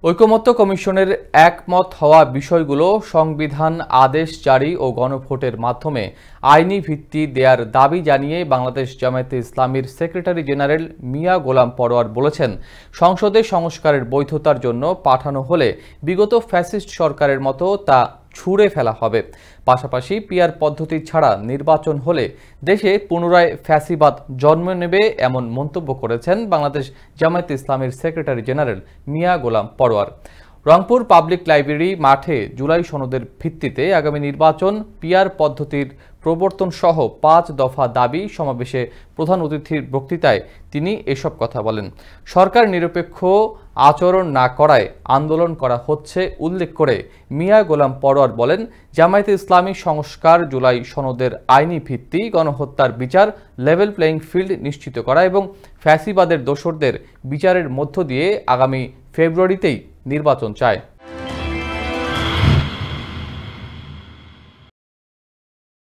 ঐকমত্য কমিশনের একমত হওয়া বিষয়গুলো সংবিধান আদেশ জারি ও গণভোটের মাধ্যমে আইনি ভিত্তি দেয়ার দাবি জানিয়ে বাংলাদেশ জামায়াতে ইসলামীর সেক্রেটারি জেনারেল মিয়া গোলাম পরোয়ার বলেছেন, সংসদে সংস্কারের বৈধতার জন্য পাঠানো হলে বিগত ফ্যাসিস্ট সরকারের মতো তা ছুঁড়ে ফেলা হবে। পাশাপাশি পিআর পদ্ধতি ছাড়া নির্বাচন হলে দেশে পুনরায় ফ্যাসিবাদ জন্ম নেবে এমন মন্তব্য করেছেন বাংলাদেশ জামায়াতে ইসলামীর সেক্রেটারি জেনারেল মিয়া গোলাম পরোয়ার। রংপুর পাবলিক লাইব্রেরি মাঠে জুলাই সনদের ভিত্তিতে আগামী নির্বাচন, পিআর পদ্ধতির প্রবর্তন সহ 5 দফা দাবি সমাবেশে প্রধান অতিথির বক্তৃতায় তিনি এসব কথা বলেন। সরকার নিরপেক্ষ আচরণ না করায় আন্দোলন করা হচ্ছে উল্লেখ করে মিয়া গোলাম পরোয়ার বলেন, জামায়াতে ইসলামী সংস্কার, জুলাই সনদের আইনি ভিত্তি, গণহত্যার বিচার, লেভেল প্লেইং ফিল্ড নিশ্চিত করা এবং ফ্যাসিবাদের দোসরদের বিচারের মধ্য দিয়ে আগামী ফেব্রুয়ারিতেই নির্বাচন চায়।